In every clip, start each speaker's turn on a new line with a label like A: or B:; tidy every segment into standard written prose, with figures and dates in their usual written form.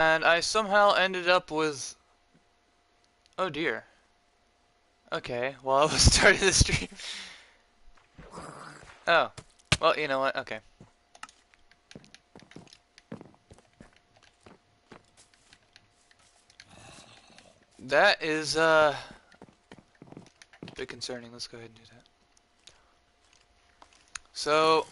A: And I somehow ended up with... Oh dear. Okay, well I was starting the stream. Oh. Well, you know what? Okay. That is, a bit concerning. Let's go ahead and do that. So...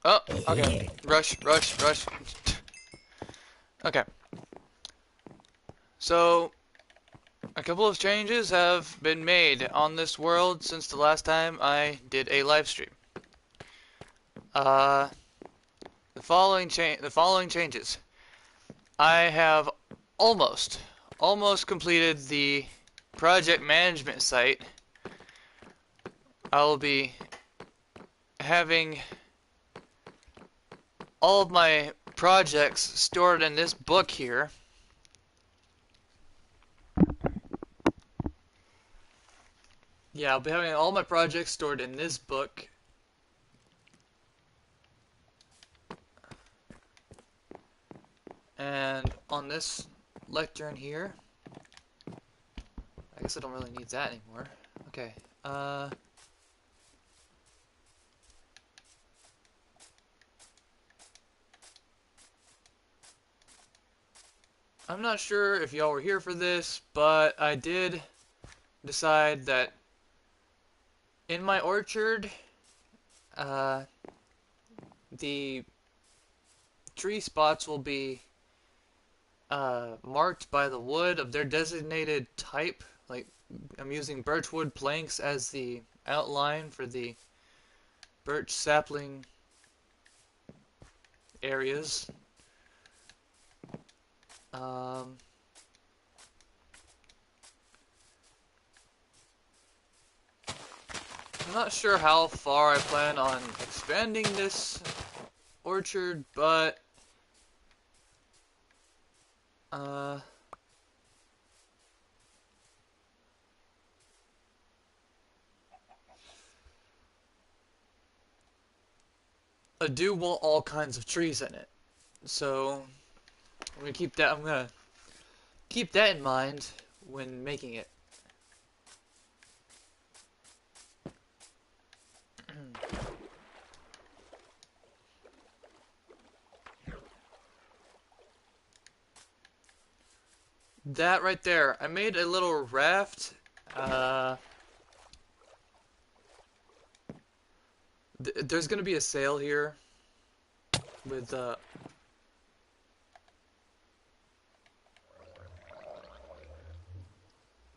A: Oh, okay. Rush, rush, rush. Okay. So, a couple of changes have been made on this world since the last time I did a live stream. Uh, the following changes. I have almost completed the project management site. I will be having all of my projects stored in this book here. Yeah, I'll be having all my projects stored in this book. And on this lectern here, I guess I don't really need that anymore. Okay, I'm not sure if y'all were here for this, but I did decide that in my orchard, the tree spots will be marked by the wood of their designated type. Like, I'm using birchwood planks as the outline for the birch sapling areas. I'm not sure how far I plan on expanding this orchard, but I do want all kinds of trees in it, so I'm gonna keep that in mind when making it. That right there, I made a little raft. There's gonna be a sail here with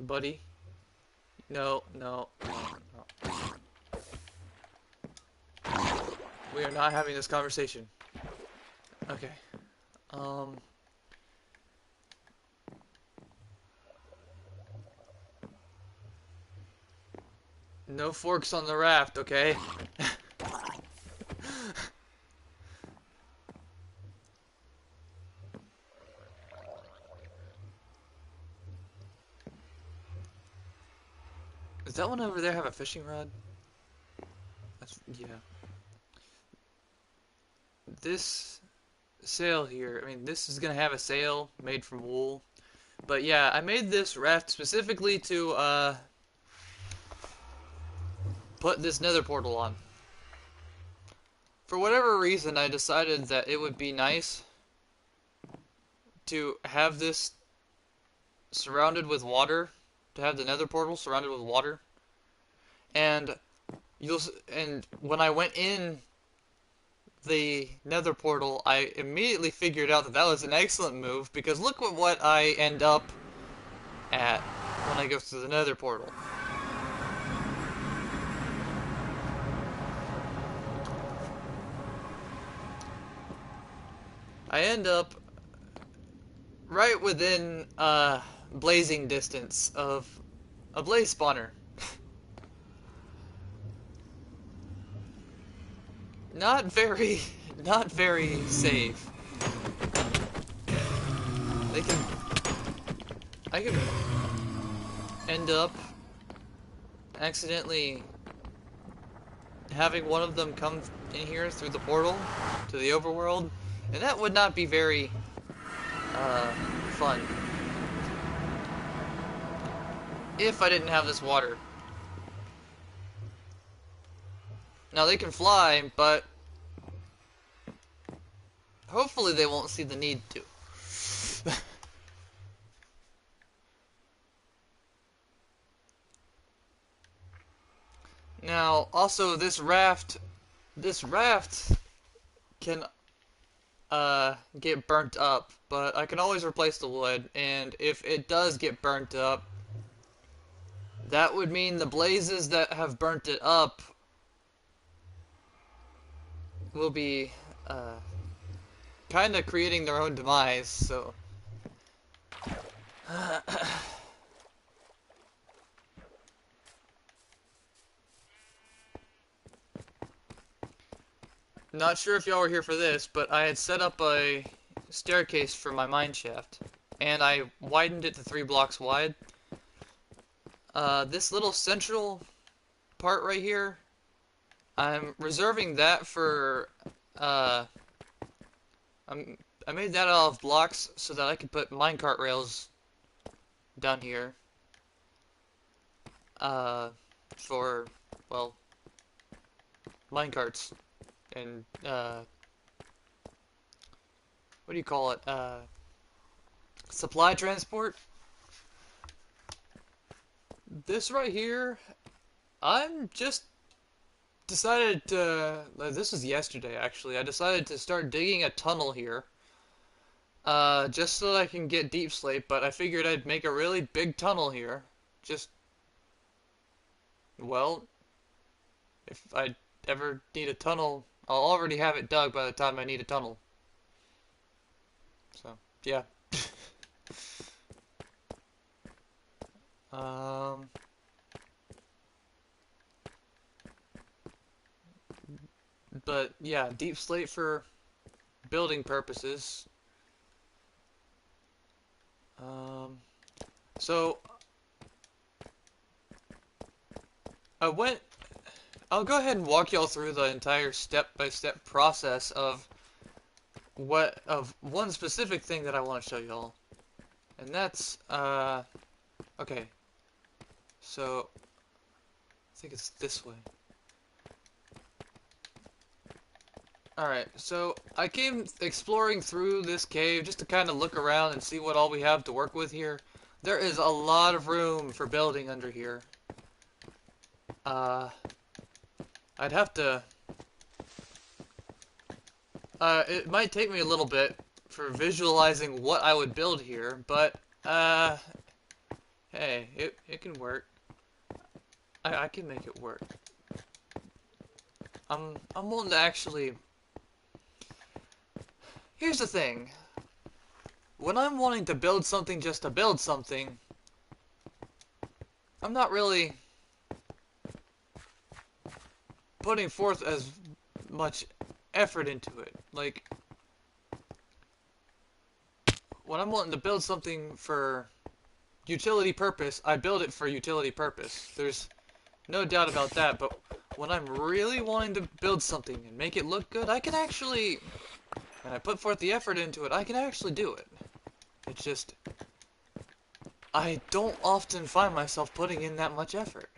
A: buddy. No, no, no. We are not having this conversation. Okay. No forks on the raft, okay? Does that one over there have a fishing rod? Yeah. This sail here, I mean, this is gonna have a sail made from wool. But yeah, I made this raft specifically to, put this nether portal on. For whatever reason, I decided that it would be nice to have this surrounded with water, to have the nether portal surrounded with water. And when I went in the nether portal, I immediately figured out that that was an excellent move, because look at what I end up at when I go through the nether portal. I end up right within blazing distance of a blaze spawner. Not very safe. I can end up accidentally having one of them come in here through the portal to the overworld, and that would not be very fun if I didn't have this water. Now they can fly, but hopefully they won't see the need to. Now, also this raft can get burnt up, but I can always replace the wood, and if it does get burnt up, that would mean the blazes that have burnt it up will be kind of creating their own demise, so not sure if y'all were here for this, but I had set up a staircase for my mine shaft, and I widened it to 3 blocks wide. This little central part right here, I'm reserving that for, I made that out of blocks so that I could put minecart rails down here, for, well, minecarts, and, what do you call it, supply transport. This right here, I'm just decided to, this was yesterday actually, I decided to start digging a tunnel here, just so that I can get deep slate, but I figured I'd make a really big tunnel here, just, well, if I ever need a tunnel, I'll already have it dug by the time I need a tunnel. So, yeah. But yeah, deep slate for building purposes. So I'll go ahead and walk y'all through the entire step-by-step process of one specific thing that I want to show y'all. And that's, okay. So, I think it's this way. Alright, so I came exploring through this cave just to kind of look around and see what all we have to work with here. There is a lot of room for building under here. I'd have to... it might take me a little bit for visualizing what I would build here, but, hey, it can work. I can make it work. I'm willing to actually... Here's the thing. When I'm wanting to build something just to build something, I'm not really putting forth as much effort into it. Like, when I'm wanting to build something for utility purpose, I build it for utility purpose. There's no doubt about that, but when I'm really wanting to build something and make it look good, I can actually, and I put forth the effort into it, I can actually do it. It's just, I don't often find myself putting in that much effort.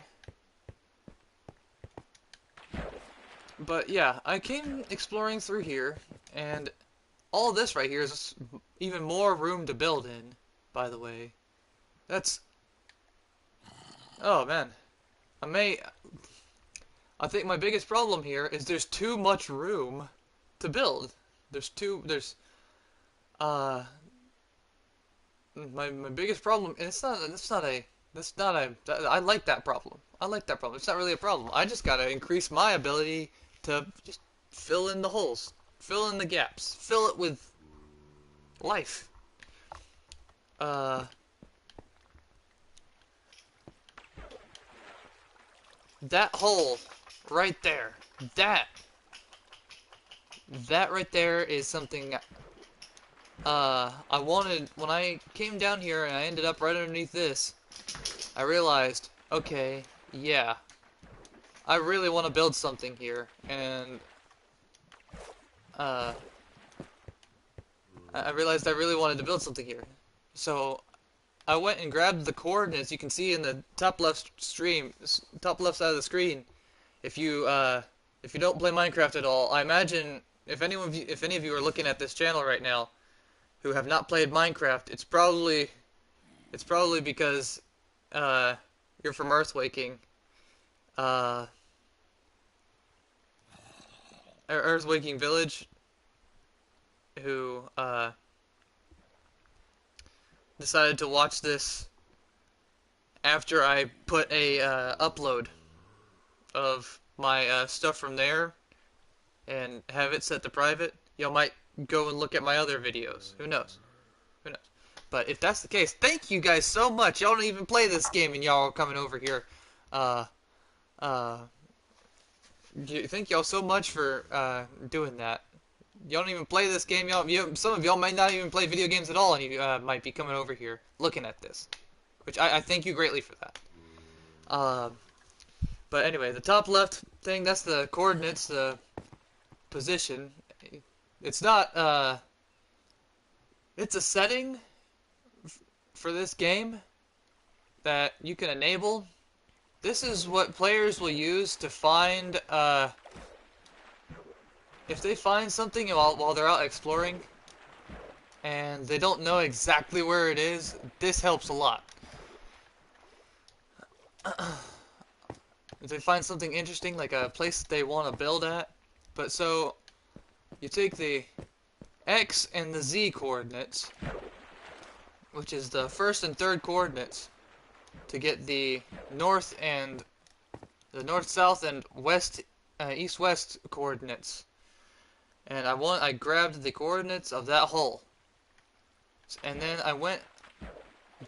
A: But yeah, I came exploring through here, and all this right here is even more room to build in, by the way. That's... Oh, man. I think my biggest problem here is there's too much room to build. My biggest problem, and I like that problem. I like that problem. It's not really a problem. I just gotta increase my ability to just fill in the holes, fill in the gaps, fill it with life. That hole right there, that right there is something I wanted when I came down here, and I ended up right underneath this. I realized, okay, yeah, I really want to build something here, and uh, I realized I really wanted to build something here. So I went and grabbed the coordinates you can see in the top left side of the screen. If you don't play Minecraft at all, I imagine if any of you are looking at this channel right now who have not played Minecraft, it's probably because uh, you're from Earthwaking. Uh, Earthwaking Village, who decided to watch this after I put a upload of my stuff from there and have it set to private. Y'all might go and look at my other videos. Who knows? Who knows? But if that's the case, thank you guys so much. Y'all don't even play this game and y'all are coming over here. Uh, uh, thank y'all so much for doing that. Y'all don't even play this game. Some of y'all might not even play video games at all, and you might be coming over here looking at this, which I thank you greatly for that. But anyway, the top left thing, that's the coordinates, the position. It's not, it's a setting for this game that you can enable. This is what players will use to find, if they find something while they're out exploring, and they don't know exactly where it is, this helps a lot. If they find something interesting, like a place they want to build at, but so you take the X and the Z coordinates, which is the first and third coordinates, to get the north, south, and west, east, west coordinates. And I grabbed the coordinates of that hole, and then I went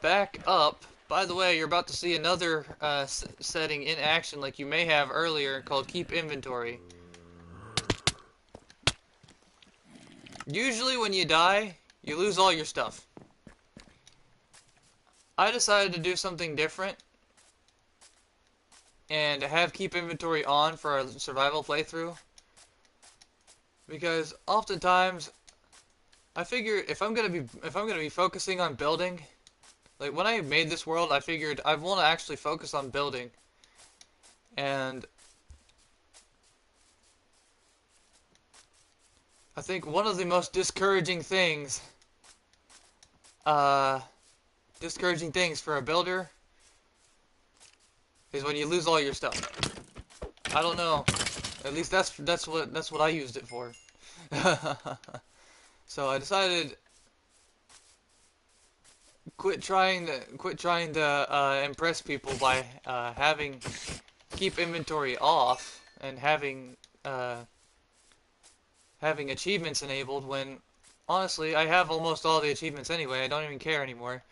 A: back up. By the way, you're about to see another setting in action, like you may have earlier, called Keep Inventory. Usually when you die, you lose all your stuff. I decided to do something different and have Keep Inventory on for a survival playthrough, because oftentimes I figure if I'm gonna be focusing on building, like when I made this world, I figured I want to actually focus on building, and I think one of the most discouraging things for a builder is when you lose all your stuff. I don't know. At least that's what I used it for. So I decided quit trying to impress people by having Keep Inventory off and having achievements enabled, when honestly I have almost all the achievements anyway. I don't even care anymore.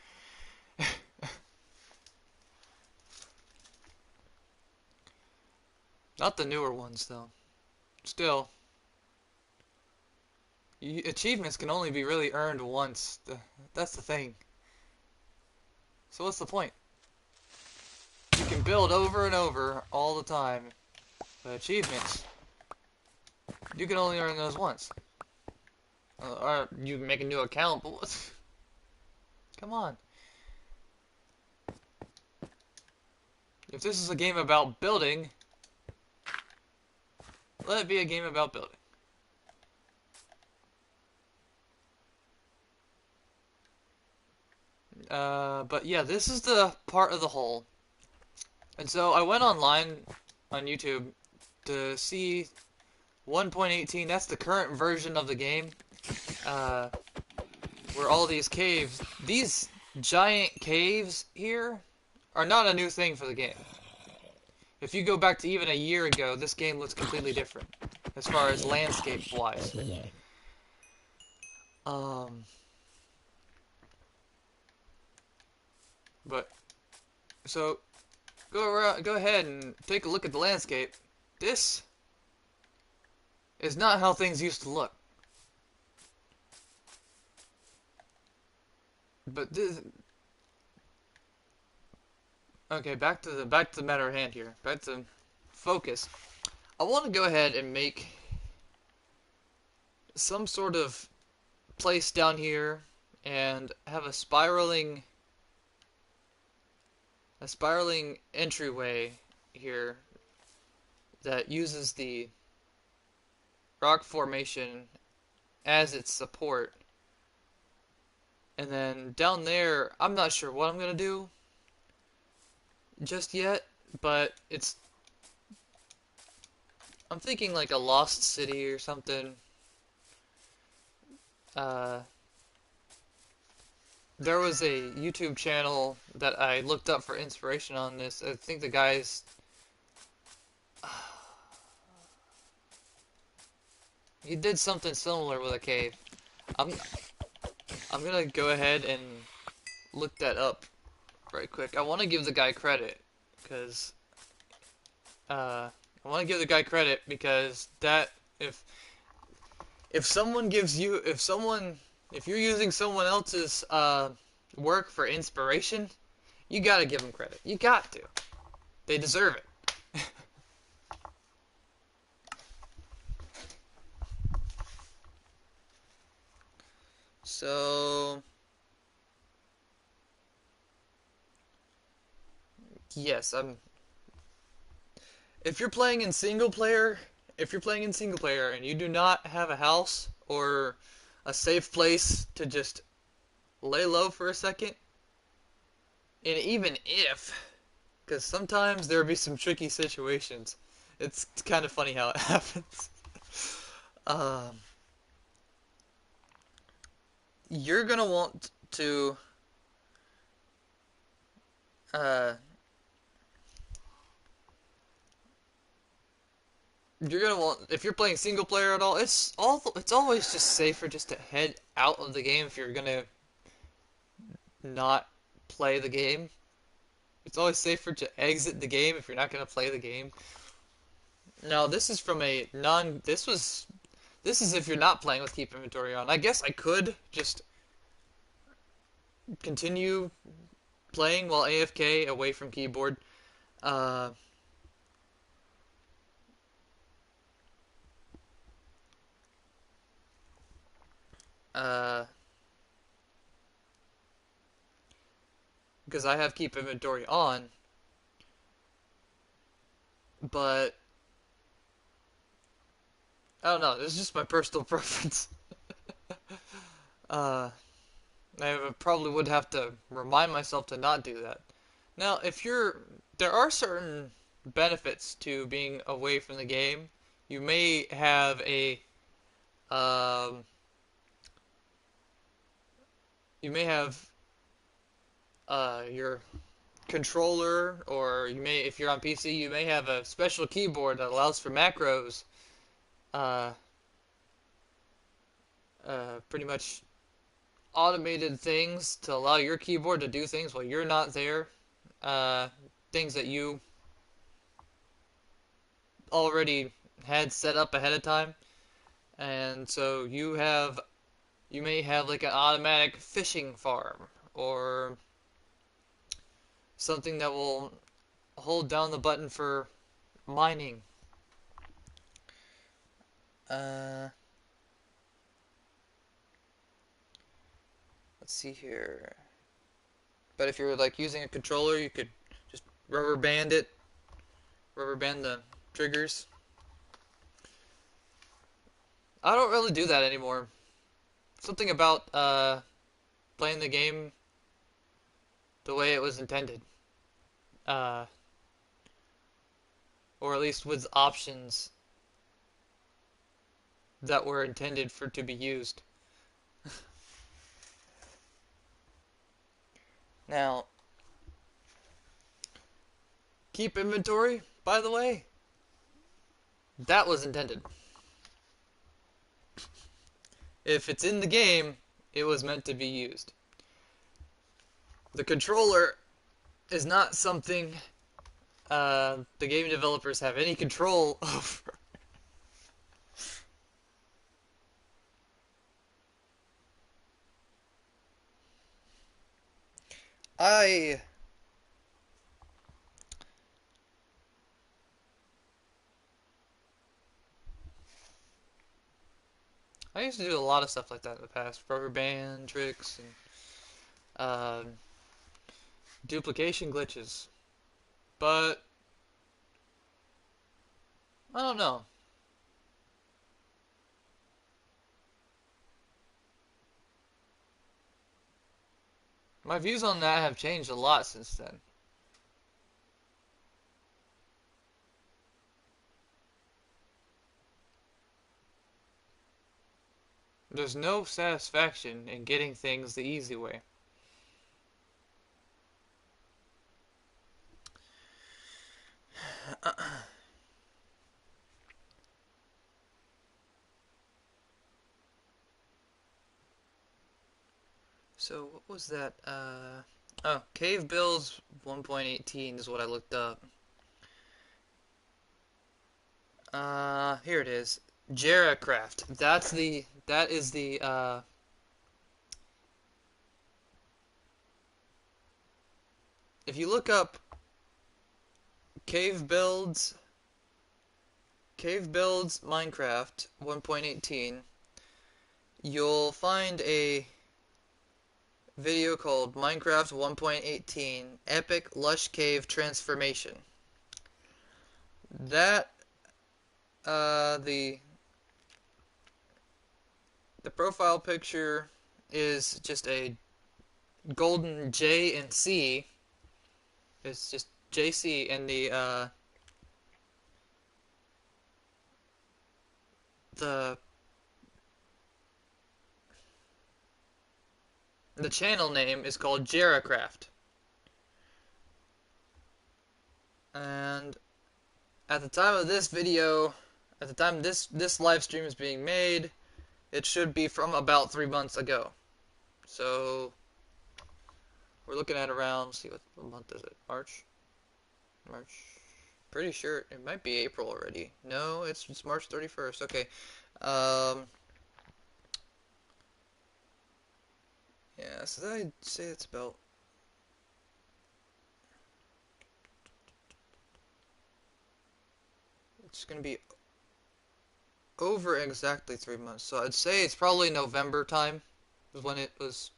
A: Not the newer ones though. Still, achievements can only be really earned once. That's the thing. So what's the point? You can build over and over all the time, but achievements, you can only earn those once. Or you can make a new account, but what? Come on. If this is a game about building, let it be a game about building. But yeah, this is the part of the hole. And so I went online on YouTube to see 1.18, that's the current version of the game, where all these caves, these giant caves here, are not a new thing for the game. If you go back to even a year ago, this game looks completely different, as far as landscape-wise. But, so, go ahead and take a look at the landscape. This is not how things used to look. But Okay, back to the matter at hand here. Back to focus. I want to go ahead and make some sort of place down here and have a spiraling entryway here that uses the rock formation as its support. And then down there, I'm not sure what I'm gonna do just yet, but I'm thinking like a lost city or something. Uh, there was a YouTube channel that I looked up for inspiration on this. I think the guy's he did something similar with a cave. I'm I'm gonna go ahead and look that up right quick. I want to give the guy credit because I want to give the guy credit because that if someone gives you if you're using someone else's work for inspiration, you gotta give them credit. You got to. They deserve it. So yes, I'm. If you're playing in single player, if you're playing in single player and you do not have a house or a safe place to just lay low for a second, and even if, because sometimes there'll be some tricky situations. It's kind of funny how it happens. Um, you're gonna want to, uh, if you're playing single player at all, it's always just safer just to head out of the game if you're gonna not play the game. It's always safer to exit the game if you're not gonna play the game. Now this is from a non. This is if you're not playing with keep inventory on. I guess I could just continue playing while AFK away from keyboard. Uh, uh, because I have keep inventory on, but I don't know. This is just my personal preference. uh, I probably would have to remind myself to not do that. Now, there are certain benefits to being away from the game. You may have um, you may have your controller, or if you're on PC, you may have a special keyboard that allows for macros. Uh, pretty much automated things to allow your keyboard to do things while you're not there. Uh, things that you already had set up ahead of time, and so you may have like an automatic fishing farm or something that will hold down the button for mining. Uh, let's see here. But if you're like using a controller, you could just rubber band the triggers. I don't really do that anymore. Something about playing the game the way it was intended. Uh, or at least with options that were intended for to be used. Now, keep inventory, by the way, that was intended. If it's in the game, it was meant to be used. The controller is not something the game developers have any control over. I I used to do a lot of stuff like that in the past. Rubber band tricks and duplication glitches. But I don't know. My views on that have changed a lot since then. There's no satisfaction in getting things the easy way. So what was that? Oh, Cave Builds 1.18 is what I looked up. Here it is. Jaracraft. That is the if you look up Cave Builds Minecraft 1.18, you'll find a video called Minecraft 1.18 Epic Lush Cave Transformation. That the profile picture is just a golden J and C. It's just JC, and the the channel name is called Jaracraft. And at the time of this video, at the time this live stream is being made, it should be from about 3 months ago. So we're looking at around, let's see what month is it? March? March. Pretty sure it might be April already. No, it's March 31st. Okay. Yeah, so I'd say it's about it's gonna be over exactly 3 months. So I'd say it's probably November time is when it was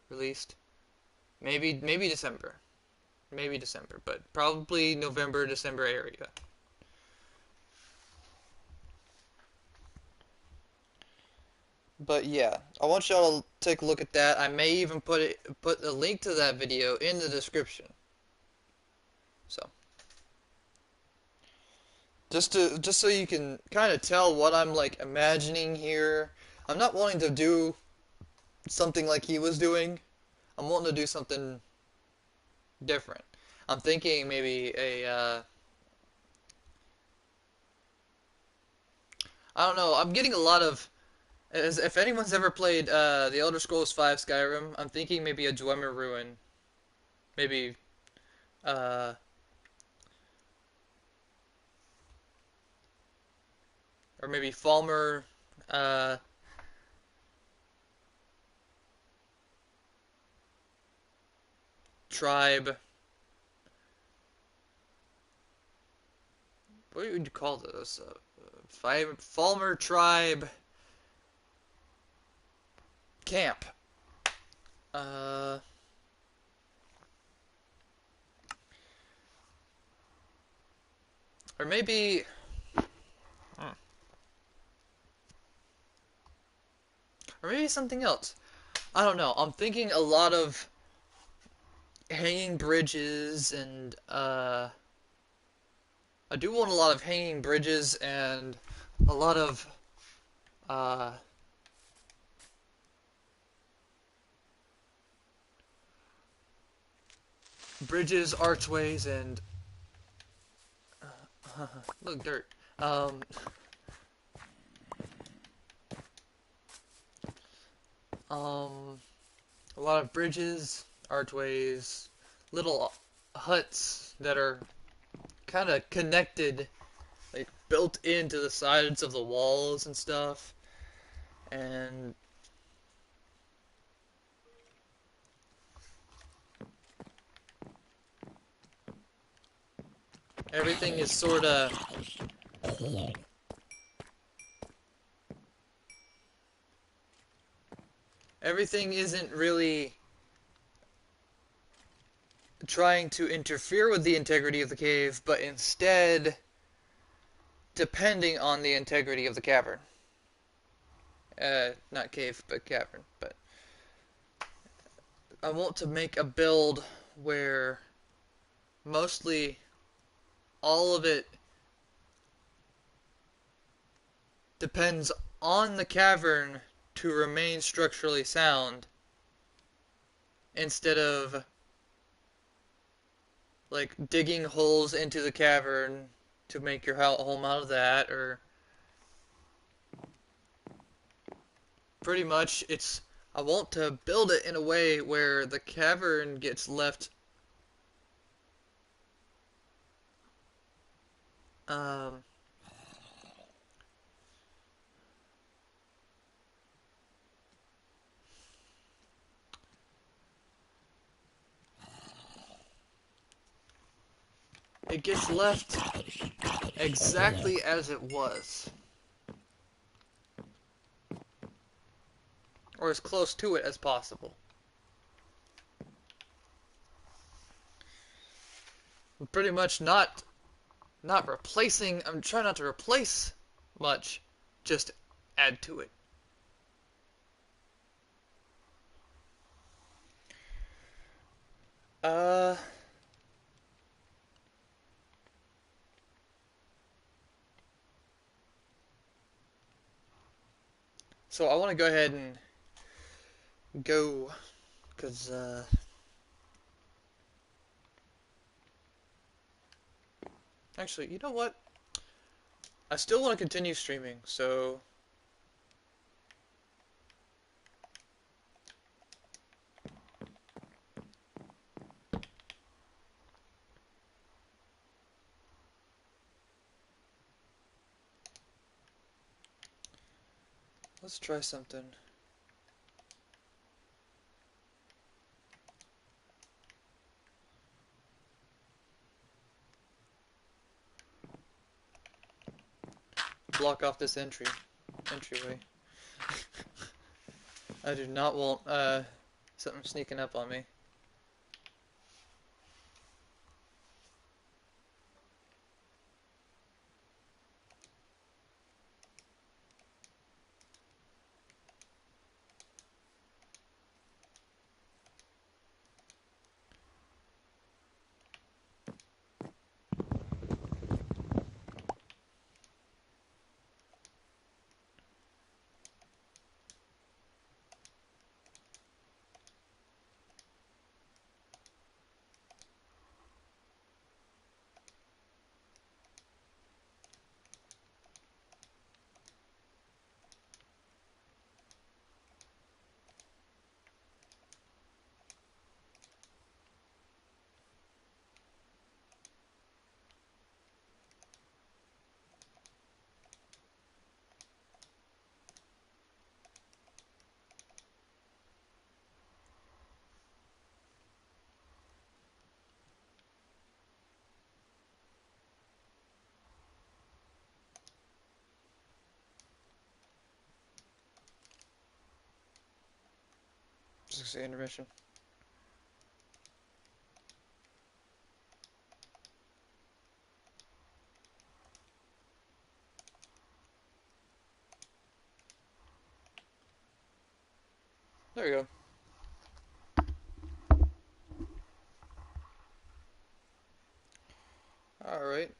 A: released. Maybe December. Maybe December, but probably November, December area. But yeah, I want y'all to take a look at that. I may even put a link to that video in the description. So just so you can kind of tell what I'm like imagining here. I'm not wanting to do something like he was doing. I'm wanting to do something different. I'm thinking maybe I don't know. I'm getting a lot of if anyone's ever played the Elder Scrolls V Skyrim, I'm thinking maybe a Dwemer Ruin, maybe uh, or maybe Falmer uh, tribe. What would you call this? Falmer tribe camp. Uh, or maybe. Or maybe something else. I don't know. I'm thinking a lot of hanging bridges and I do want a lot of hanging bridges and a lot of uh bridges, archways, and look, dirt. Um, a lot of bridges, archways, little huts that are kind of connected, like built into the sides of the walls and stuff, and everything is sort of Everything isn't really trying to interfere with the integrity of the cave, but instead depending on the integrity of the cavern. Not cave, but cavern. But I want to make a build where mostly all of it depends on the cavern to remain structurally sound instead of like digging holes into the cavern to make your home out of that, or pretty much it's I want to build it in a way where the cavern gets left um, it gets left exactly as it was, or as close to it as possible. Pretty much not replacing. I'm trying not to replace much, just add to it. Uh, so I want to go ahead and go, cause actually, you know what? I still want to continue streaming, so let's try something. Block off this entryway. I do not want something sneaking up on me. Just say intermission. There we go. All right.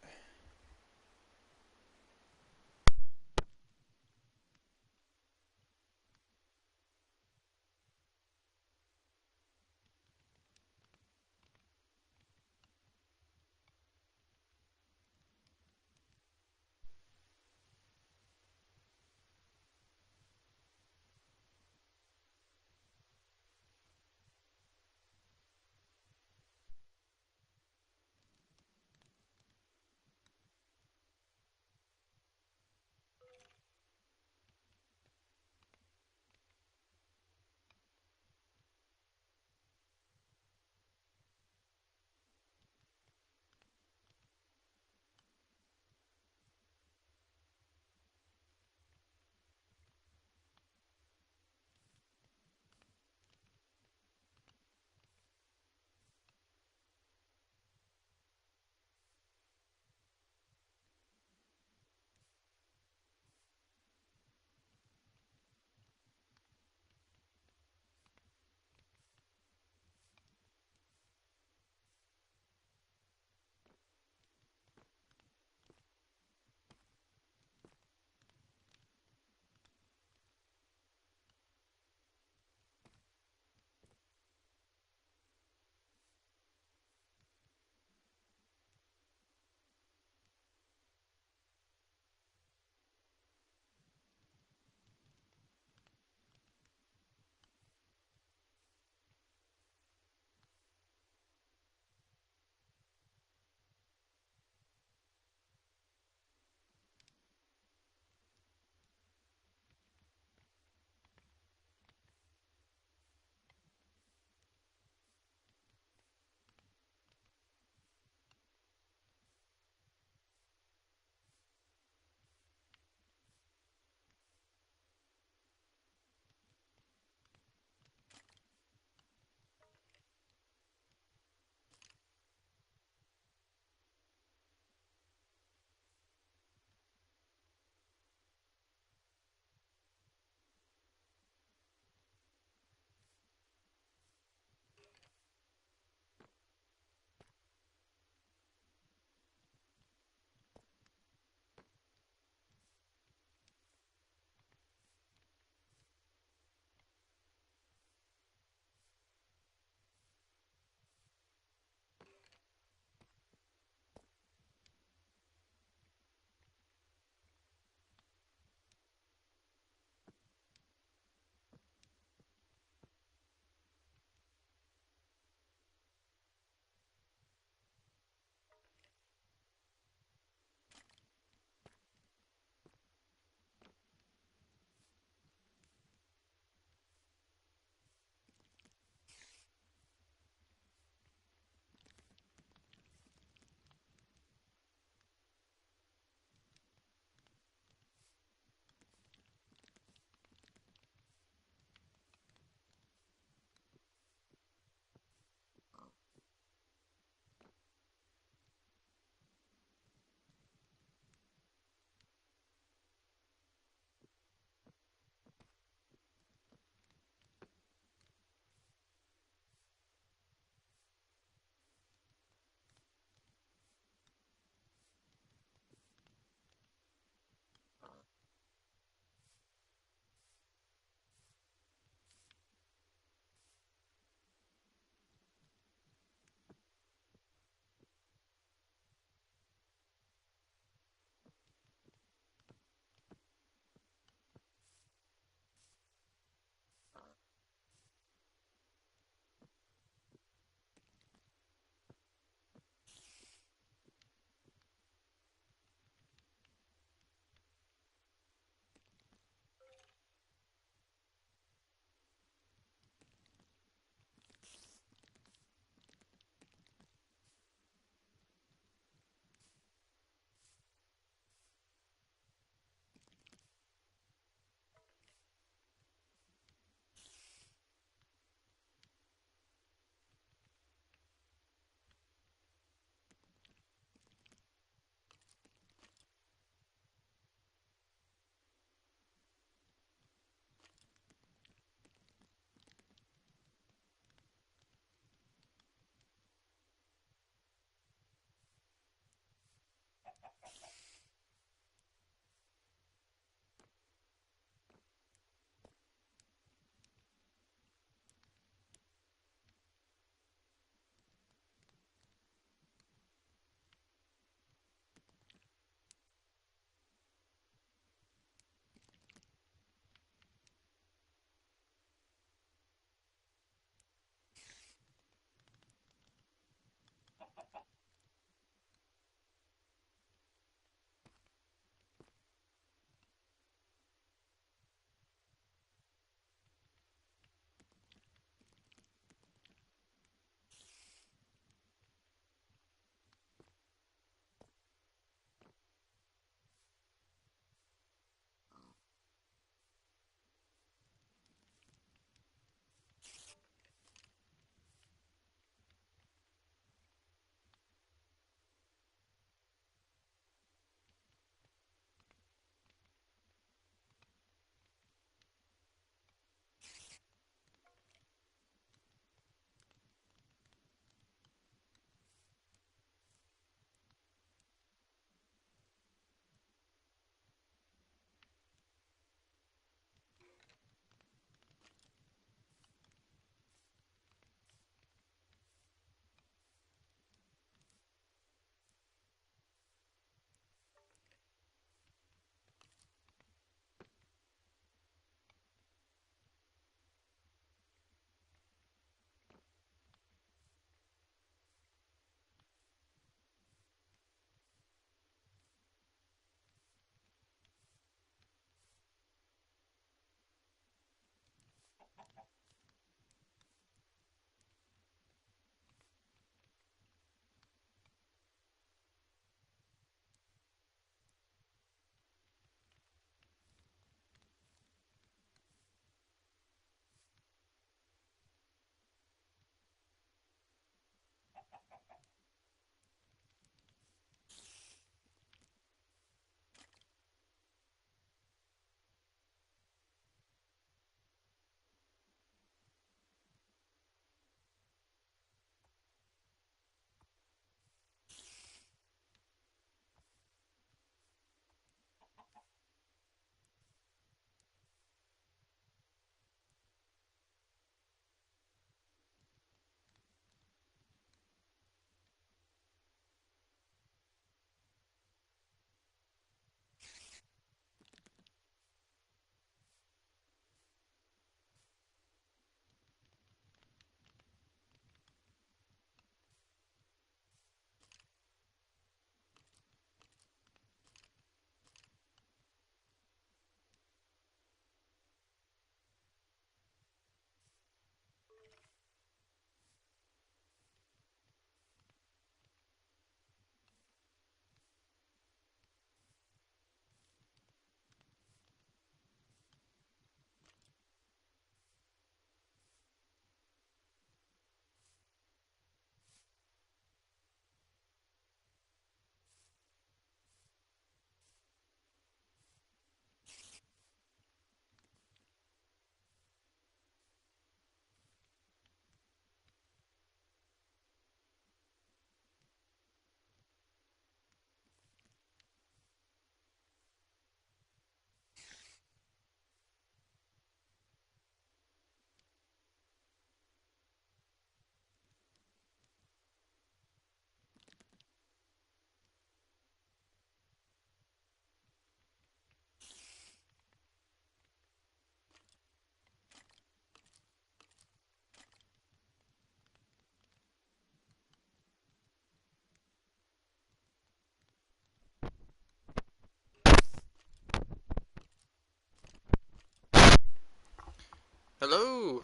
A: Hello,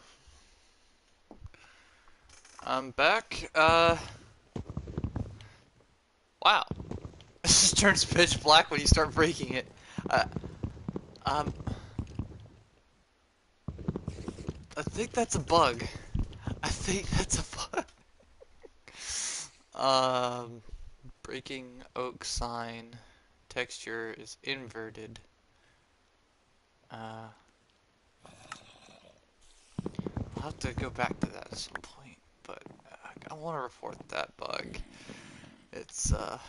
A: I'm back. Wow. It just turns pitch black when you start breaking it. Uh, um, I think that's a bug. I think that's a bug. Um, breaking oak sign. Texture is inverted. Uh, I'll have to go back to that at some point, but I want to report that bug. It's, hold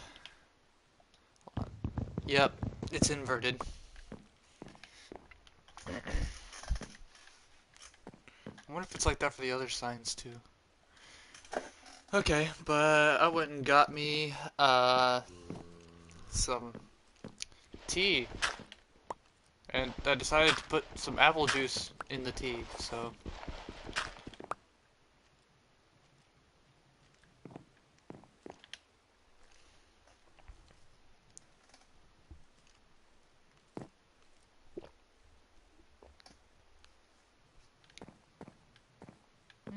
A: on. Yep, it's inverted. I wonder if it's like that for the other signs too. Okay, but I went and got me some tea, and I decided to put some apple juice in the tea. So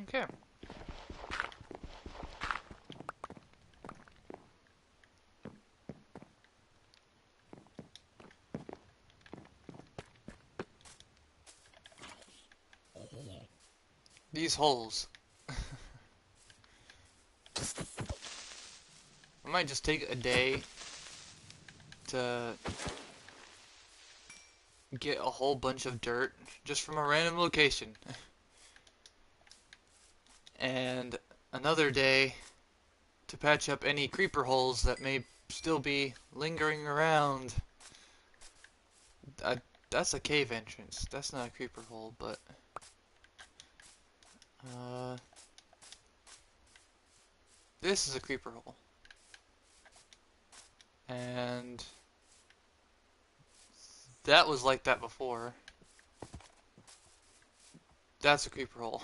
A: okay. These holes. I might just take a day to get a whole bunch of dirt just from a random location, and another day to patch up any creeper holes that may still be lingering around. That's a cave entrance. That's not a creeper hole, but uh, this is a creeper hole. And that was like that before. That's a creeper hole.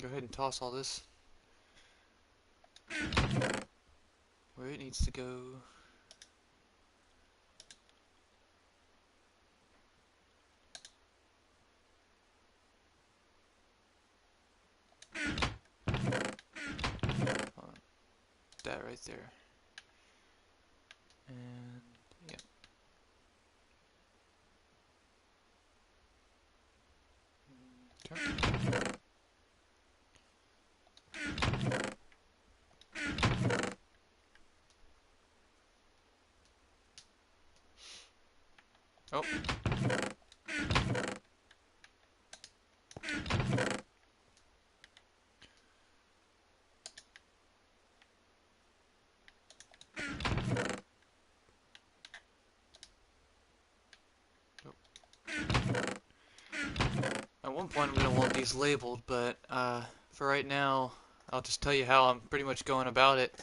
A: Go ahead and toss all this where it needs to go. That right there. And yeah. Okay. Oh. At one point I'm going to want these labeled, but for right now, I'll just tell you how I'm pretty much going about it.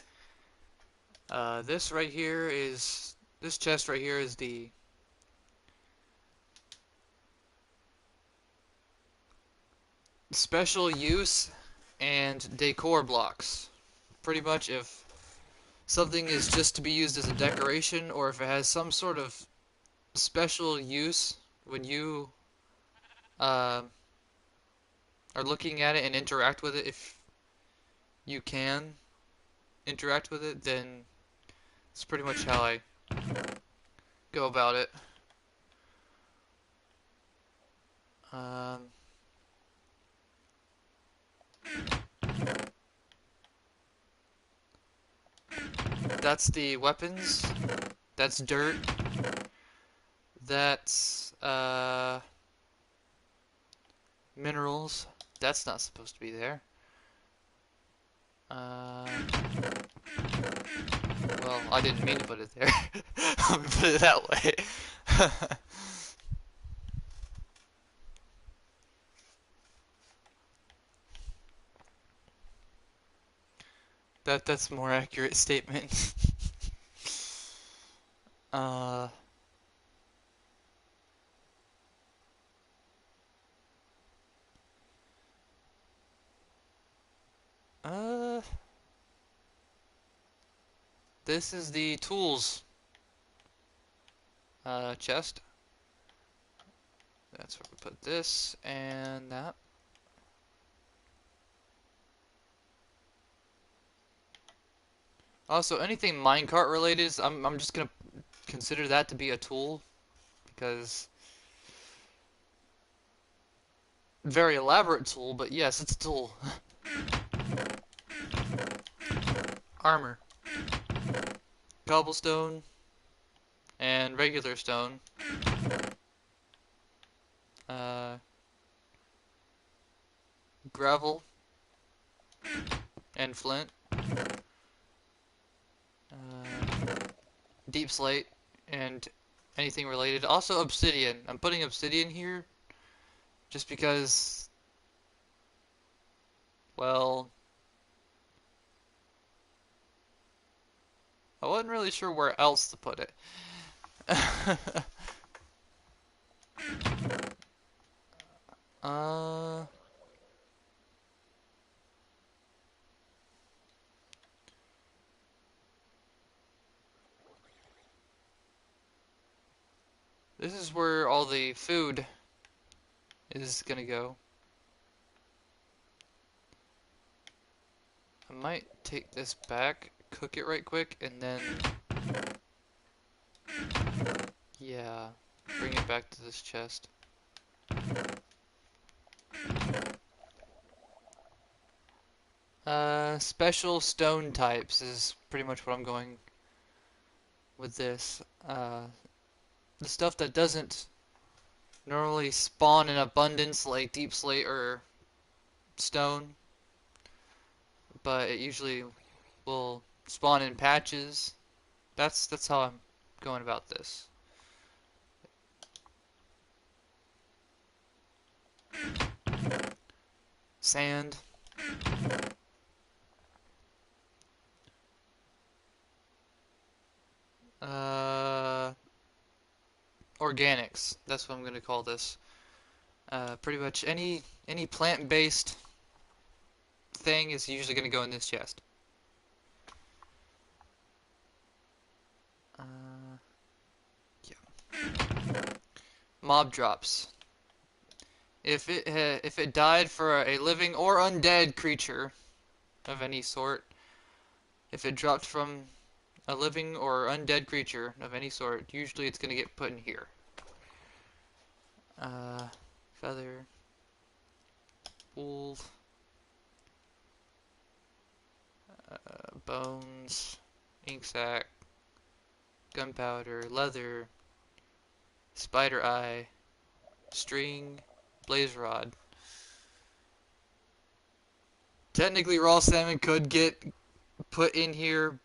A: This right here is, this chest right here is the special use and decor blocks. Pretty much if something is just to be used as a decoration, or if it has some sort of special use when you uh, are looking at it and interact with it, if you can interact with it, then it's pretty much how I go about it. Um, that's the weapons. That's dirt. That's minerals. That's not supposed to be there. Well, I didn't mean to put it there. Let me put it that way. That's a more accurate statement. uh, uh, this is the tools chest. That's where we put this and that. Also, anything minecart related, I'm just gonna consider that to be a tool because very elaborate tool, but yes, it's a tool. Armor, cobblestone, and regular stone. Uh, gravel and flint. Uh, deep slate and anything related. Also obsidian. I'm putting obsidian here just because, well, I wasn't really sure where else to put it. uh, this is where all the food is gonna go. I might take this back, cook it right quick, and then, yeah, bring it back to this chest. Special stone types is pretty much what I'm going with this. The stuff that doesn't normally spawn in abundance like deep slate or stone, but it usually will spawn in patches. That's how I'm going about this. Sand. Uh, Organics. That's what I'm gonna call this. Pretty much any plant-based thing is usually gonna go in this chest. Uh, yeah. Mob drops. If it died for a living or undead creature of any sort, if it dropped from a living or undead creature of any sort, usually it's gonna get put in here. Uh, Feather, wool, bones, ink sac, gunpowder, leather, spider eye, string, blaze rod. Technically, raw salmon could get put in here,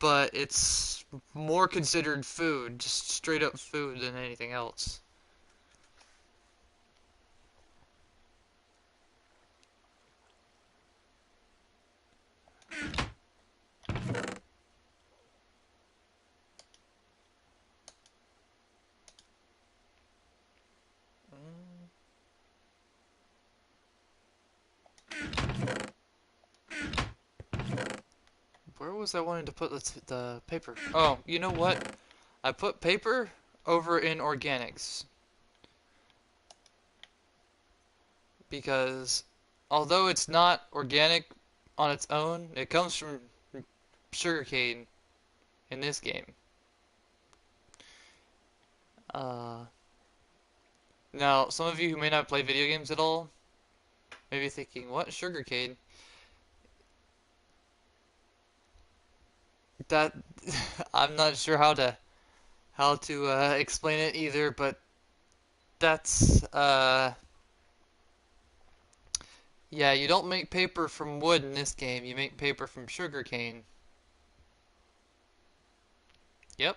A: but it's more considered food, just straight up food than anything else. Where was I wanting to put the paper? Oh, you know what? I put paper over in organics because although it's not organic on its own, it comes from sugarcane in this game. Uh, Now, some of you who may not play video games at all may be thinking, what sugarcane? That I'm not sure how to explain it either, but that's yeah, you don't make paper from wood in this game. You make paper from sugarcane. Yep.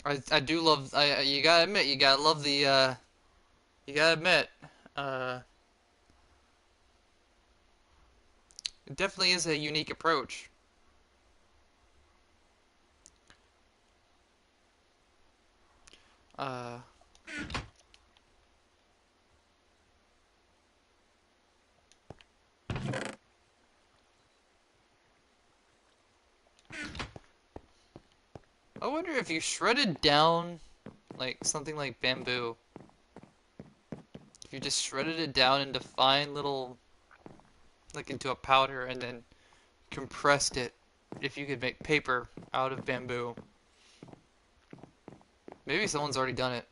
A: I do love. You gotta admit, you gotta love the. You gotta admit, uh, it definitely is a unique approach. Uh, I wonder if you shredded down like something like bamboo. If you just shredded it down into fine little, like into a powder, and then compressed it. If you could make paper out of bamboo, maybe someone's already done it.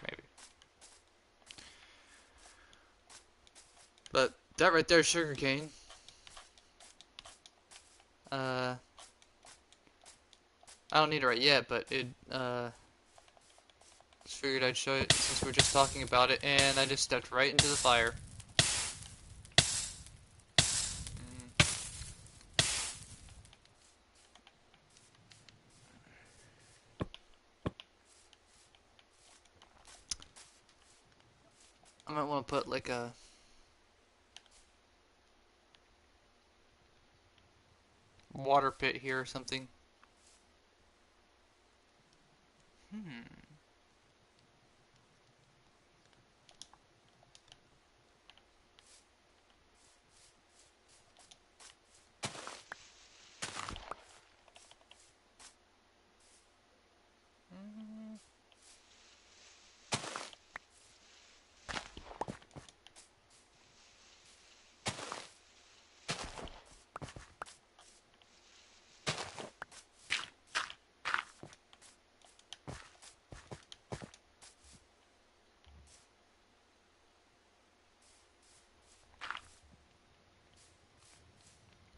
A: Maybe. But that right there is sugarcane. Uh, I don't need it right yet, but just figured I'd show it since we are just talking about it, and I just stepped right into the fire. I might want to put like a water pit here or something. Hmm.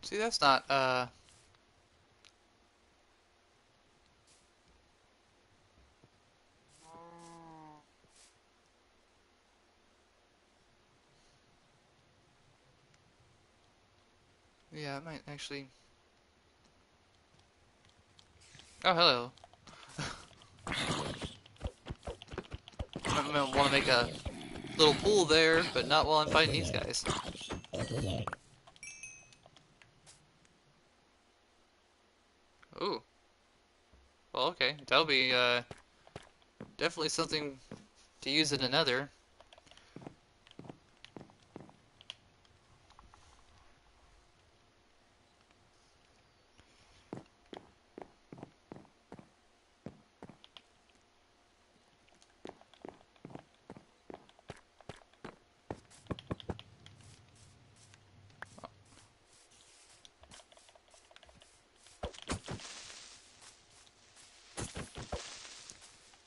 A: See, that's not, yeah, it might actually... Oh, hello. I might want to make a little pool there, but not while I'm fighting these guys. Ooh. Well, okay. That'll be, definitely something to use in another.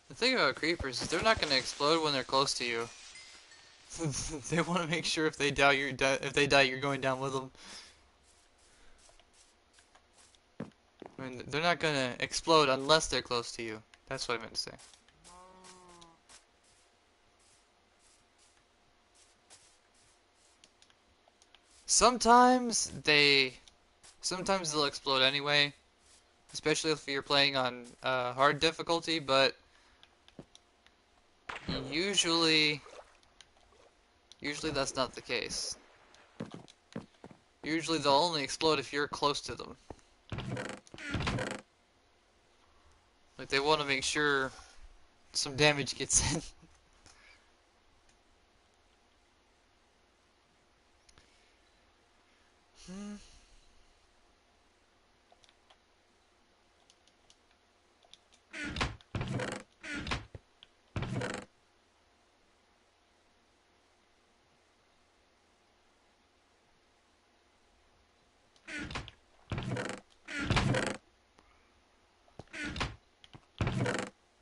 A: The thing about creepers is they're not going to explode when they're close to you. They want to make sure if they die, if they die, you're going down with them. I mean, they're not going to explode unless they're close to you. That's what I meant to say. Sometimes sometimes they'll explode anyway, especially if you're playing on hard difficulty, but usually that's not the case. Usually they'll only explode if you're close to them. Like they want to make sure some damage gets in.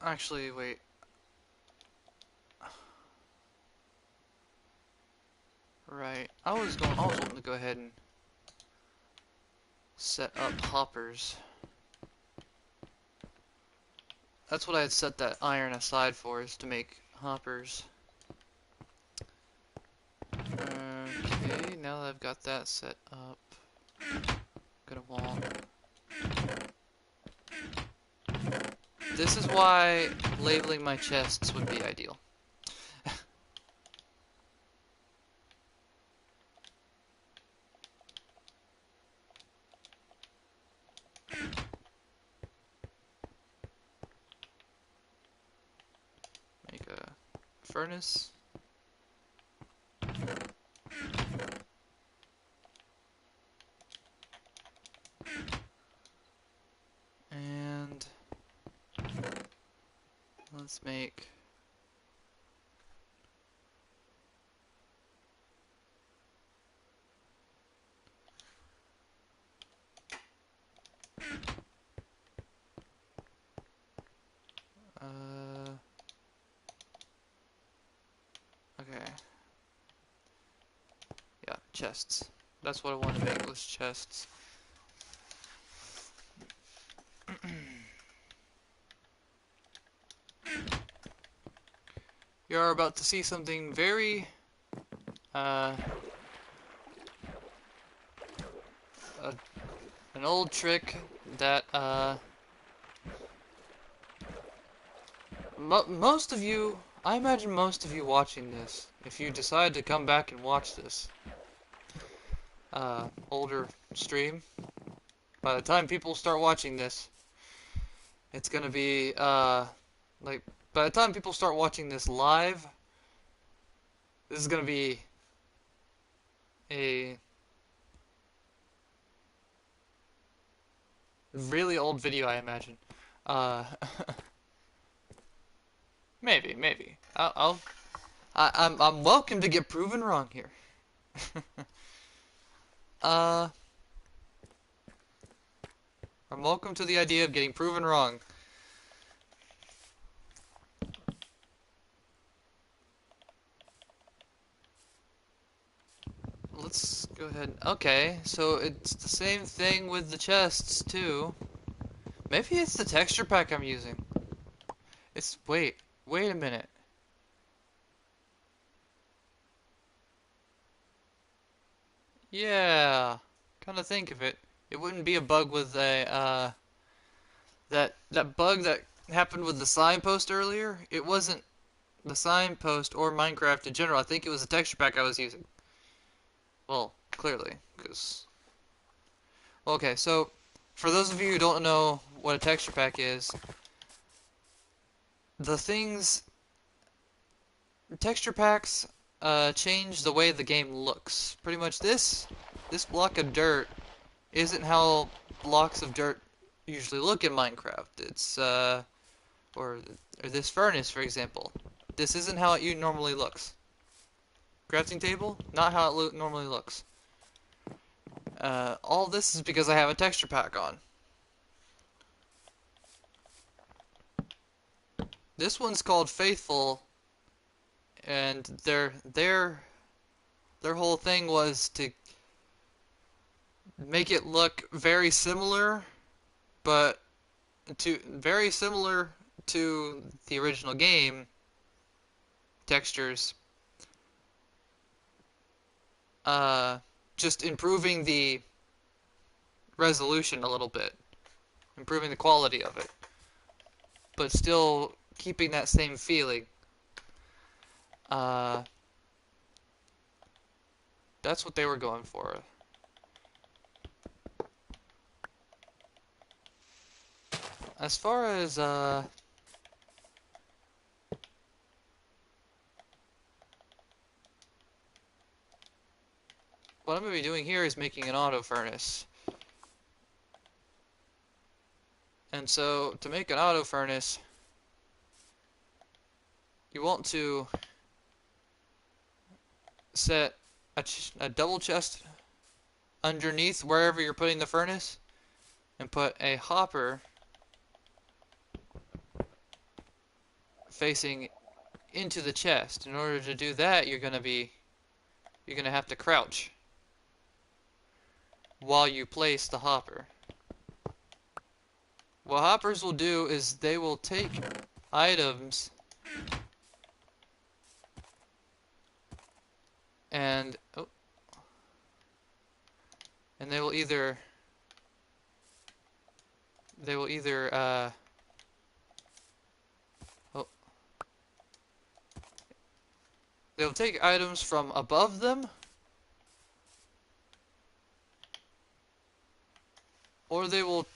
A: Actually, wait. Right. I was wanting to go ahead and set up hoppers. That's what I had set that iron aside for, is to make hoppers. Okay, now that I've got that set up. Well, this is why labeling my chests would be ideal. Make a furnace. And let's make okay. Yeah, chests. That's what I want to make, was chests. You're about to see something very uh, an old trick that most of you, I imagine most of you watching this, if you decide to come back and watch this older stream, by the time people start watching this, it's gonna be like, by the time people start watching this live, this is gonna be a really old video, I imagine. Uh, maybe. I'm welcome to get proven wrong here. uh, I'm welcome to the idea of getting proven wrong. Let's go ahead. Okay, so it's the same thing with the chests too. Maybe it's the texture pack I'm using. It's wait a minute. Yeah, kind of think of it. It wouldn't be a bug with a that bug that happened with the signpost earlier. It wasn't the signpost or Minecraft in general. I think it was the texture pack I was using. Well, clearly, because okay. So, for those of you who don't know what a texture pack is, the things texture packs change the way the game looks. Pretty much this block of dirt isn't how blocks of dirt usually look in Minecraft. It's or this furnace, for example. This isn't how it normally looks. Crafting table, not how it normally looks. All this is because I have a texture pack on. This one's called Faithful, and their whole thing was to make it look very similar, but very similar to the original game textures. Just improving the resolution a little bit, improving the quality of it, but still keeping that same feeling. Uh, that's what they were going for. As far as what I'm going to be doing here is making an auto furnace. And so, to make an auto furnace, you want to set a double chest underneath wherever you're putting the furnace, and put a hopper facing into the chest. In order to do that, you're gonna have to crouch while you place the hopper. What hoppers will do is they will take items and they will either they will either oh, they'll take items from above them, or they will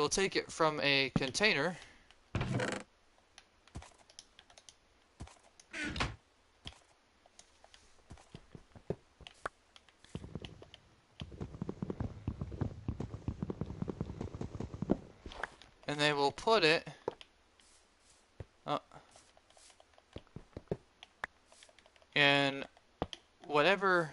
A: take it from a container. And they will put it in whatever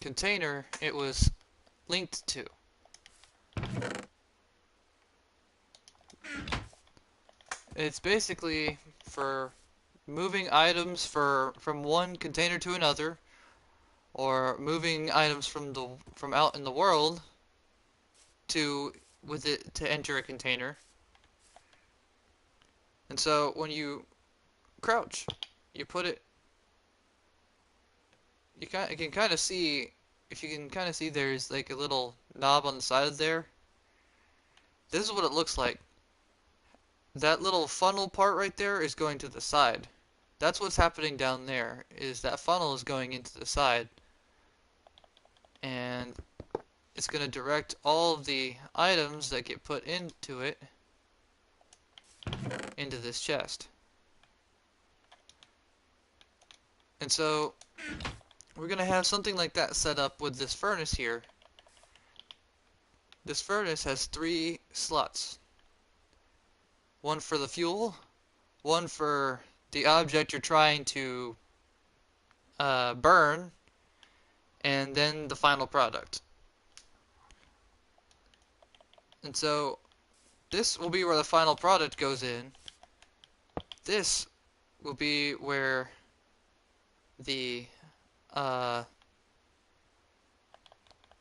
A: container it was linked to. It's basically for moving items from one container to another, or moving items from out in the world to with it to enter a container. And so when you crouch, you put it. You can kind of see, if you can kind of see, there's like a little knob on the side of there. This is what it looks like. That little funnel part right there is going to the side. That's what's happening down there, is that funnel is going into the side. And it's going to direct all of the items that get put into it into this chest. And so we're going to have something like that set up with this furnace here. This furnace has 3 slots. One for the fuel, one for the object you're trying to burn, and then the final product. And so this will be where the final product goes in. This will be where the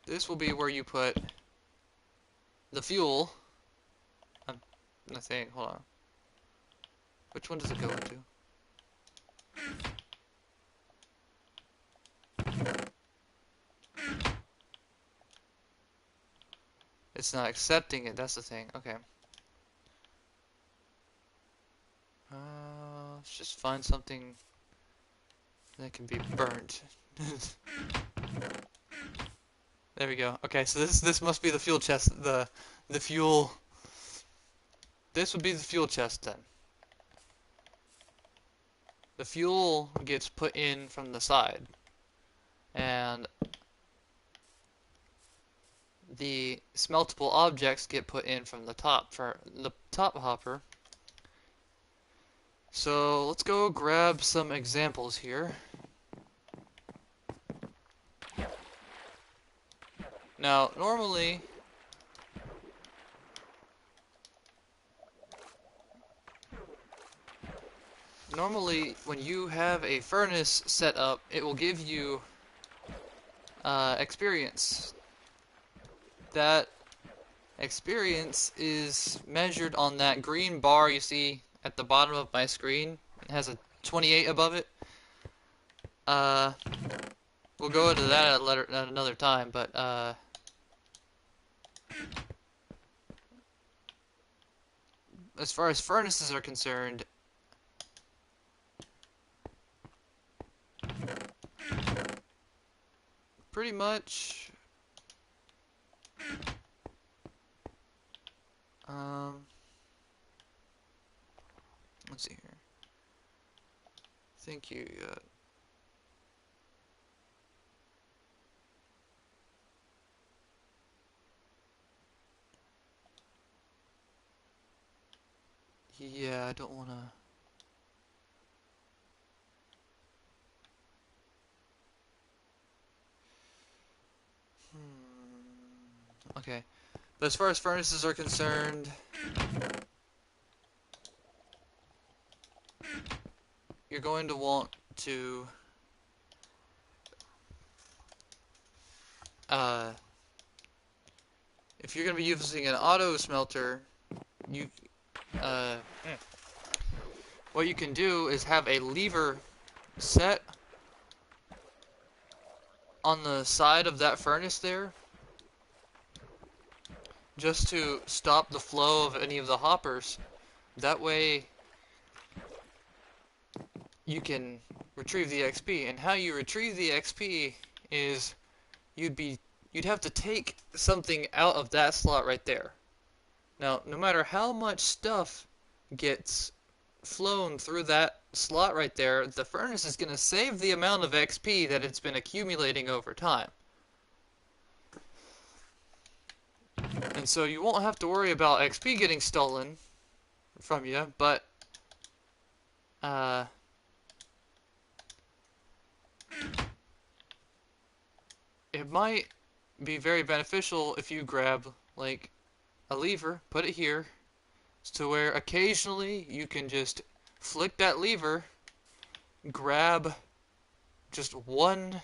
A: this will be where you put the fuel. I'm not saying, hold on. Which one does it go into? It's not accepting it, that's the thing. Okay. Let's just find something that can be burnt. There we go. Okay, so this must be the fuel chest. The fuel. This would be the fuel chest then. The fuel gets put in from the side, and the smeltable objects get put in from the top for the top hopper. So let's go grab some examples here. Now, normally when you have a furnace set up, it will give you experience. That experience is measured on that green bar you see at the bottom of my screen. It has a 28 above it. We'll go into that at another time, but as far as furnaces are concerned, pretty much let's see here. Thank you. Yeah, I don't wanna. Okay, but as far as furnaces are concerned, you're going to want to if you're going to be using an auto smelter, you what you can do is have a lever set on the side of that furnace there, just to stop the flow of any of the hoppers. That way you can retrieve the XP. And how you retrieve the XP is you'd have to take something out of that slot right there. Now, no matter how much stuff gets flown through that slot right there, the furnace is going to save the amount of XP that it's been accumulating over time. And so you won't have to worry about XP getting stolen from you, but it might be very beneficial if you grab like a lever, put it here, to where occasionally you can just flick that lever, grab just one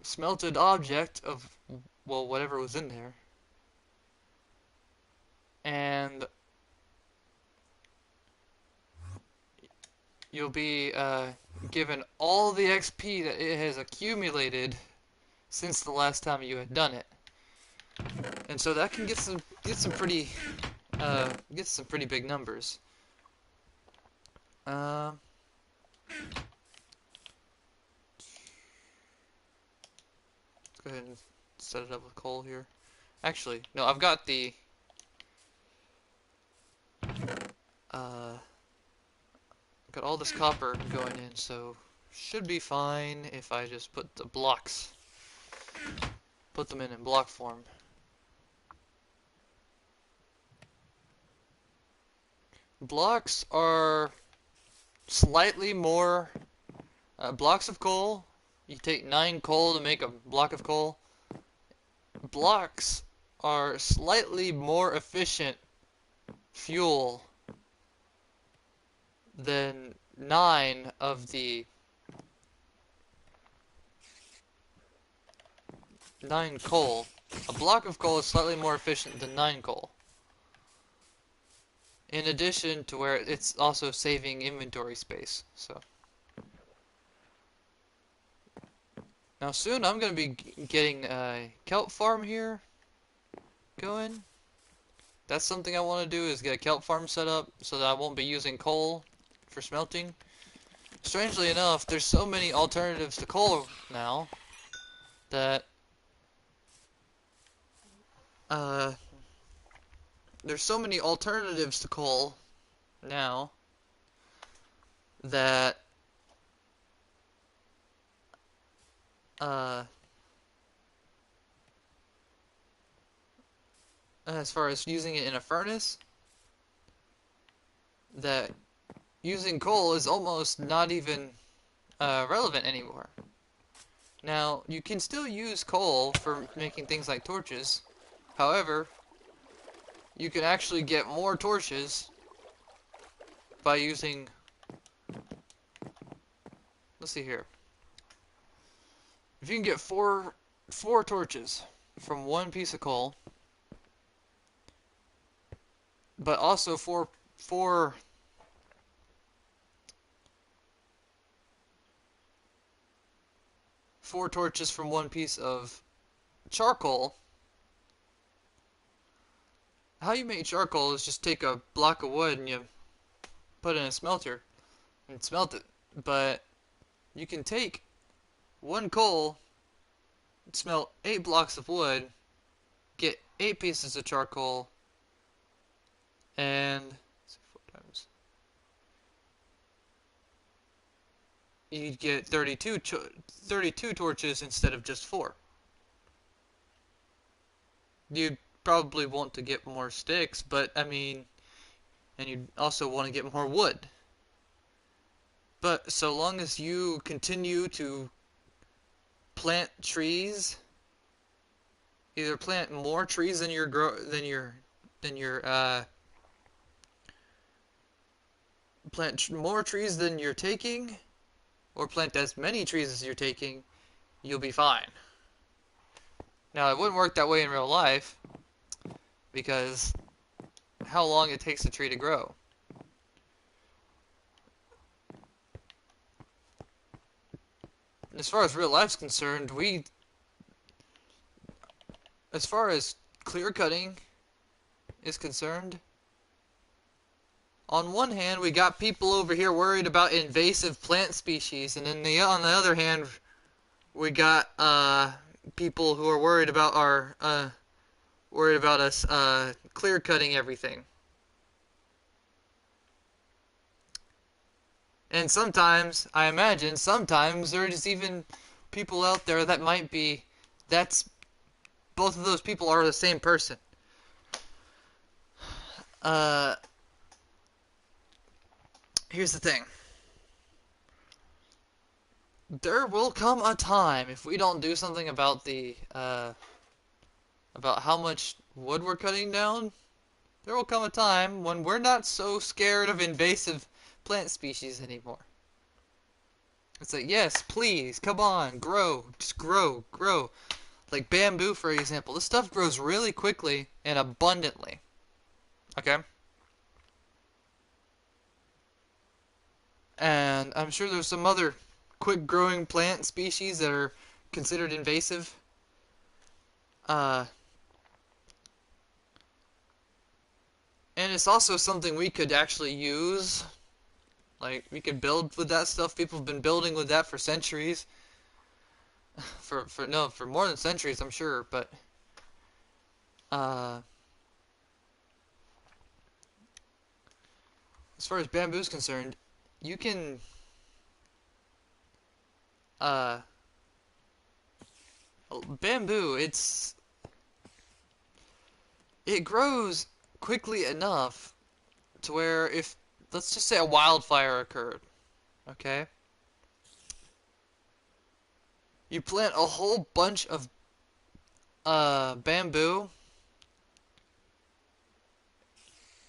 A: smelted object of, well, whatever was in there, and you'll be given all the XP that it has accumulated since the last time you had done it. And so that can get some pretty big numbers. Let's go ahead and set it up with coal here. Actually, no, I've got the got all this copper going in, so should be fine if I just put the blocks, put them in block form. Blocks are slightly more, blocks of coal, you take 9 coal to make a block of coal. Blocks are slightly more efficient fuel than 9 of the 9 coal. A block of coal is slightly more efficient than 9 coal. In addition to where it's also saving inventory space. So now soon I'm going to be getting a kelp farm here going. That's something I want to do, is get a kelp farm set up so that I won't be using coal for smelting. Strangely enough, there's so many alternatives to coal now that there's so many alternatives to coal now that as far as using it in a furnace, that using coal is almost not even relevant anymore. Now, you can still use coal for making things like torches. However, you can actually get more torches by using, let's see here. If you can get four torches from one piece of coal, but also four torches from one piece of charcoal. How you make charcoal is just take a block of wood and you put it in a smelter and smelt it. But you can take one coal, smelt 8 blocks of wood, get 8 pieces of charcoal, and you'd get 32 torches instead of just 4. You'd probably want to get more sticks, but I mean, and you'd also want to get more wood. But so long as you continue to plant trees, either plant more trees than plant more trees than you're taking, or plant as many trees as you're taking, you'll be fine. Now, it wouldn't work that way in real life, because how long it takes a tree to grow. as far as real life's concerned, as far as clear cutting is concerned, on one hand, we got people over here worried about invasive plant species, and then on the other hand, we got people who are worried about us clear cutting everything. And sometimes, I imagine, sometimes there's even people out there that might be, that's, both of those people are the same person. Here's the thing. There will come a time, if we don't do something about about how much wood we're cutting down, there will come a time when we're not so scared of invasive plant species anymore. It's like, yes, please, come on, grow, just grow, grow. Like bamboo, for example. This stuff grows really quickly and abundantly. Okay? And I'm sure there's some other quick-growing plant species that are considered invasive. And it's also something we could actually use. Like, we could build with that stuff. People have been building with that for centuries. For more than centuries, I'm sure. But, as far as bamboo is concerned, you can, bamboo, it grows quickly enough to where if, let's just say a wildfire occurred, okay? You plant a whole bunch of bamboo,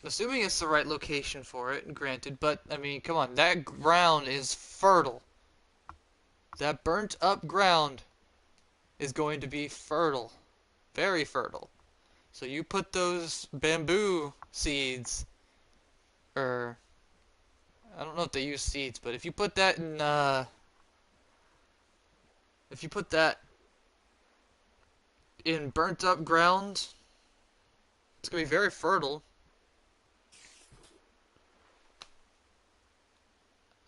A: assuming it's the right location for it, granted, but I mean, come on, that ground is fertile. That burnt up ground is going to be fertile, very fertile. So you put those bamboo seeds, or I don't know if they use seeds, but if you put that in, if you put that in burnt up ground, it's gonna be very fertile.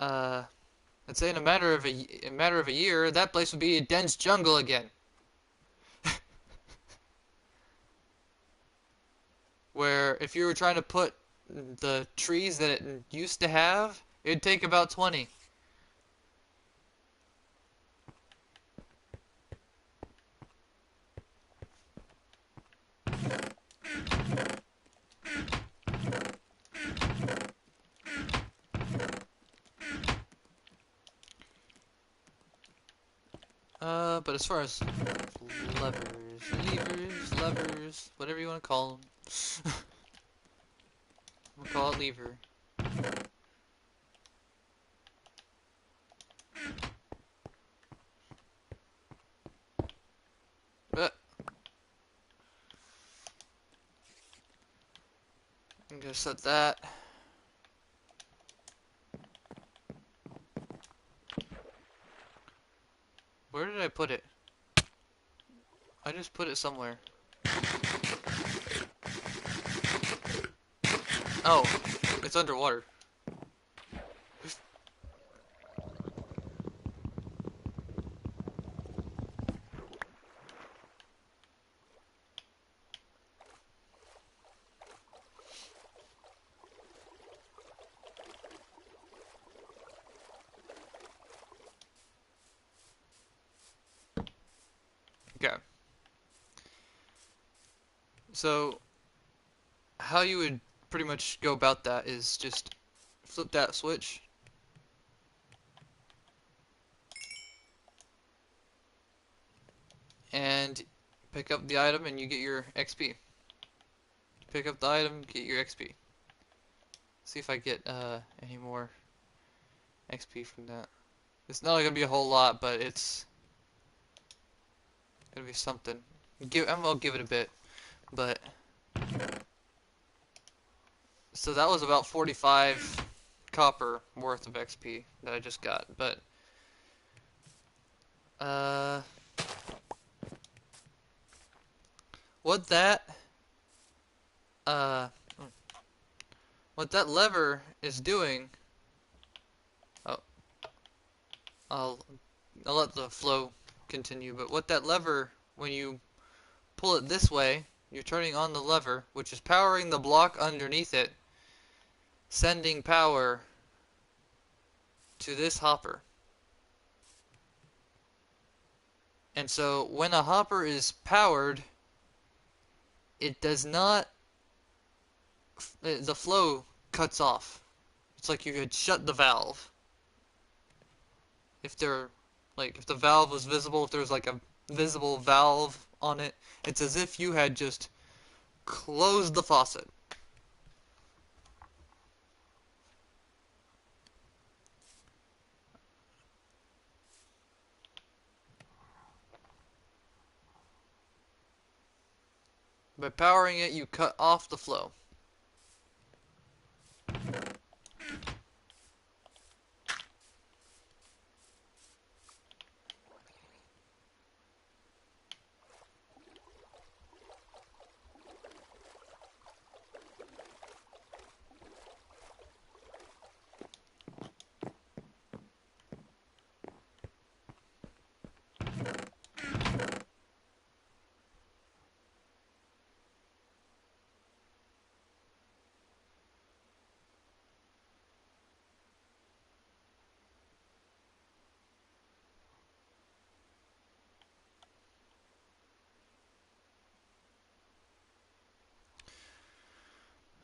A: I'd say in a matter of a year, that place would be a dense jungle again. Where if you were trying to put the trees that it used to have, it'd take about 20. But as far as levers, whatever you want to call them, we'll call it lever. I'm gonna set that. Where did I put it? I just put it somewhere. Oh, it's underwater. Okay. So, how you would pretty much go about that is just flip that switch. And pick up the item and you get your XP. Pick up the item, get your XP. See if I get any more XP from that. It's not gonna be a whole lot, but it's gonna be something. I'll give it a bit, but so that was about 45 copper worth of XP that I just got. But Uh, what that uh, what that lever is doing? Oh, I'll I'll let the flow continue. But what that lever, when you pull it this way, you're turning on the lever, which is powering the block underneath it, sending power to this hopper. And so when a hopper is powered, it does not, the flow cuts off. It's like you could shut the valve. If there, like, if the valve was visible, if there was like a visible valve on it, it's as if you had just closed the faucet. By powering it, you cut off the flow.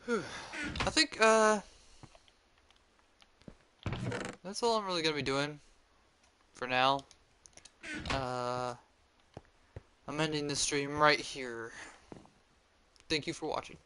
A: Whew. I think, that's all I'm really gonna be doing for now. Uh, I'm ending the stream right here. Thank you for watching.